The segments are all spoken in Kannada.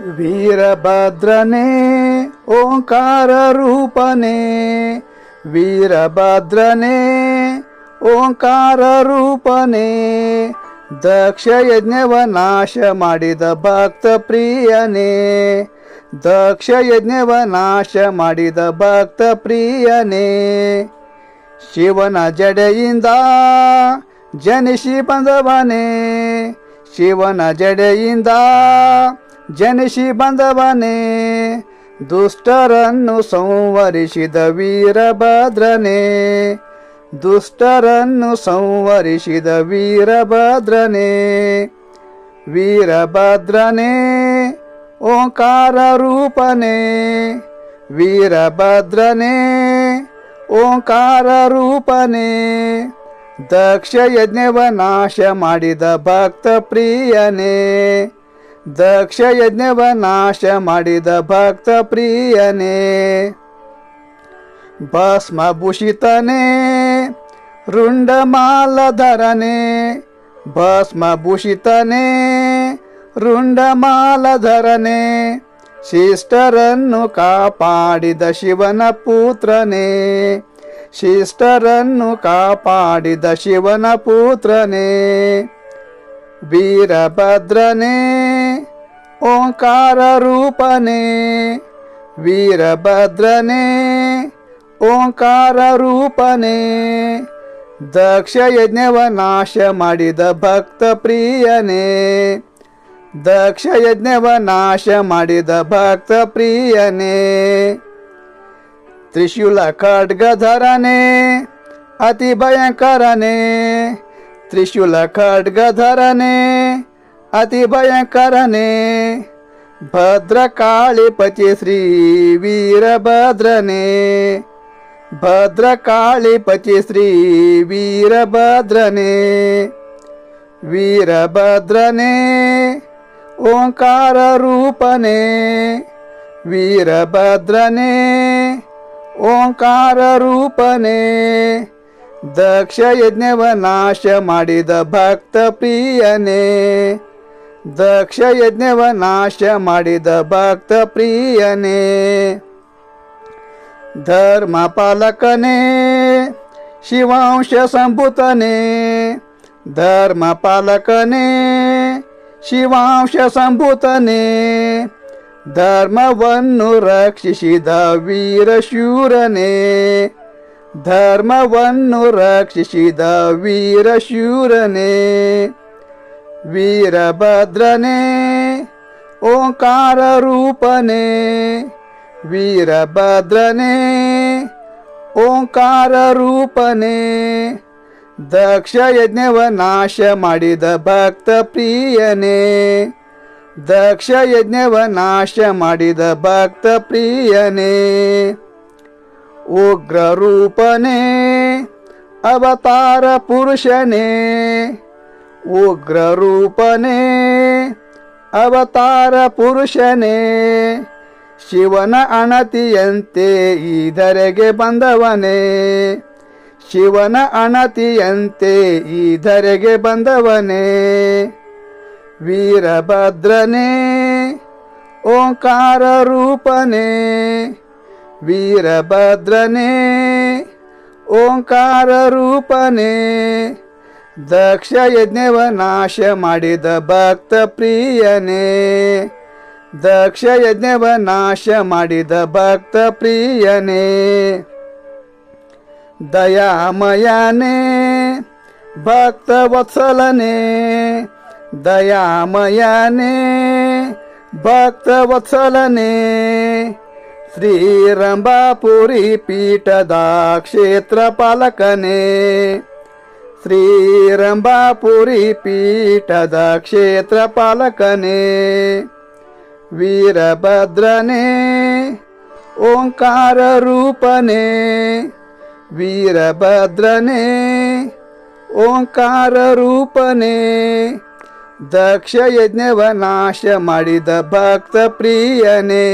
ವೀರಭದ್ರನೇ ಓಂಕಾರ ರೂಪನೇ, ವೀರಭದ್ರನೇ ಓಂಕಾರ ರೂಪನೇ, ದಕ್ಷ ಯಜ್ಞವ ನಾಶ ಮಾಡಿದ ಭಕ್ತ ಪ್ರಿಯನೇ, ದಕ್ಷ ಯಜ್ಞವ ನಾಶ ಮಾಡಿದ ಭಕ್ತ ಪ್ರಿಯನೇ, ಶಿವನ ಜಡೆಯಿಂದ ಜನಿಸಿ ಬಂದವನೇ, ಶಿವನ ಜಡೆಯಿಂದ ಜನಿಸಿ ಬಂದವನೇ, ದುಷ್ಟರನ್ನು ಸಂವರಿಸಿದ ವೀರಭದ್ರನೇ, ದುಷ್ಟರನ್ನು ಸಂವರಿಸಿದ ವೀರಭದ್ರನೇ, ವೀರಭದ್ರನೇ ಓಂಕಾರ ರೂಪನೇ, ವೀರಭದ್ರನೇ ಓಂಕಾರ ರೂಪನೇ, ದಕ್ಷ ಯಜ್ಞವ ನಾಶ ಮಾಡಿದ ಭಕ್ತ ಪ್ರಿಯನೇ, ದಕ್ಷ ಯಜ್ಞವ ನಾಶ ಮಾಡಿದ ಭಕ್ತ ಪ್ರಿಯನೇ, ಭಸ್ಮಭೂಷಿತನೇ ರುಂಡಮಾಲಧರನೇ, ಭಸ್ಮಭೂಷಿತನೇ ರುಂಡಮಾಲಧರನೇ, ಶಿಷ್ಟರನ್ನು ಕಾಪಾಡಿದ ಶಿವನ ಪುತ್ರನೇ, ಶಿಷ್ಟರನ್ನು ಕಾಪಾಡಿದ ಶಿವನ ಪುತ್ರನೇ, ವೀರಭದ್ರನೇ ಓಂಕಾರ ರೂಪನೇ, ವೀರಭದ್ರನೇ ಓಂಕಾರ ರೂಪನೇ, ದಕ್ಷ ಯಜ್ಞವ ನಾಶ ಮಾಡಿದ ಭಕ್ತ ಪ್ರಿಯನೇ, ದಕ್ಷ ಯಜ್ಞವ ನಾಶ ಮಾಡಿದ ಭಕ್ತ ಪ್ರಿಯನೇ, ತ್ರಿಶೂಲ ಖಡ್ಗಧರನೇ ಅತಿ ಭಯಂಕರನೇ, ತ್ರಿಶೂಲ ಖಡ್ಗಧರನೇ ಅತಿ ಭಯಂಕರನೇ, ಭದ್ರಕಾಳಿಪತಿ ಶ್ರೀ ವೀರಭದ್ರನೇ, ಭದ್ರಕಾಳಿಪತಿ ಶ್ರೀ ವೀರಭದ್ರನೇ, ವೀರಭದ್ರನೇ ಓಂಕಾರ ರೂಪನೇ, ವೀರಭದ್ರನೇ ಓಂಕಾರ ರೂಪನೇ, ದಕ್ಷ ಯಜ್ಞವ ನಾಶ ಮಾಡಿದ ಭಕ್ತ ಪ್ರಿಯನೇ, ದಕ್ಷ ಯಜ್ಞವ ನಾಶ ಮಾಡಿದ ಭಕ್ತ ಪ್ರಿಯನೇ, ಧರ್ಮ ಪಾಲಕನೇ ಶಿವಾಂಶ ಸಂಭೂತನೇ, ಧರ್ಮ ಪಾಲಕನೇ ಶಿವಾಂಶ ಸಂಭೂತನೇ, ಧರ್ಮವನ್ನು ರಕ್ಷಿಸಿದ ವೀರಶೂರನೇ, ಧರ್ಮವನ್ನು ರಕ್ಷಿಸಿದ ವೀರಶೂರನೇ, ವೀರಭದ್ರನೇ ಓಂಕಾರ ರೂಪನೇ, ವೀರಭದ್ರನೇ ಓಂಕಾರ ರೂಪನೇ, ದಕ್ಷ ಯಜ್ಞವ ನಾಶ ಮಾಡಿದ ಭಕ್ತ ಪ್ರಿಯನೇ, ದಕ್ಷ ಯಜ್ಞವ ನಾಶ ಮಾಡಿದ ಭಕ್ತ ಪ್ರಿಯನೇ, ಉಗ್ರ ರೂಪನೇ ಅವತಾರ ಪುರುಷನೇ, ಉಗ್ರ ರೂಪನೇ ಅವತಾರ ಪುರುಷನೇ, ಶಿವನ ಅಣತಿಯಂತೆ ಈ ಧರೆಗೆ ಬಂದವನೇ, ಶಿವನ ಅಣತಿಯಂತೆ ಈ ಧರೆಗೆ ಬಂದವನೇ, ವೀರಭದ್ರನೇ ಓಂಕಾರ ರೂಪನೇ, ವೀರಭದ್ರನೇ ಓಂಕಾರ ರೂಪನೇ, ದಕ್ಷ ಯಜ್ಞವ ನಾಶ ಮಾಡಿದ ಭಕ್ತ ಪ್ರಿಯನೇ, ದಕ್ಷ ಯಜ್ಞವ ನಾಶ ಮಾಡಿದ ಭಕ್ತ ಪ್ರಿಯನೇ, ದಯಾಮಯನೇ ಭಕ್ತ ವತ್ಸಲನೇ, ದಯಾಮಯನೇ ಭಕ್ತ ವತ್ಸಲನೇ, ಶ್ರೀರಂಭಾಪುರಿ ಪೀಠದ ಕ್ಷೇತ್ರ ಪಾಲಕನೇ, ಶ್ರೀರಂಭಾಪುರಿ ಪೀಠದ ಕ್ಷೇತ್ರ ಪಾಲಕನೇ, ವೀರಭದ್ರನೇ ಓಂಕಾರ ರೂಪನೇ, ವೀರಭದ್ರನೇ ಓಂಕಾರ ರೂಪನೇ, ದಕ್ಷ ಯಜ್ಞವ ನಾಶ ಮಾಡಿದ ಭಕ್ತ ಪ್ರಿಯನೇ,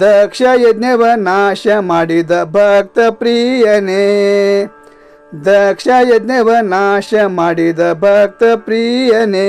ದಕ್ಷ ಯಜ್ಞವ ನಾಶ ಮಾಡಿದ ಭಕ್ತ ಪ್ರಿಯನೇ, ದಕ್ಷ ಯಜ್ಞವ ನಾಶ ಮಾಡಿದ ಭಕ್ತ ಪ್ರಿಯನೇ.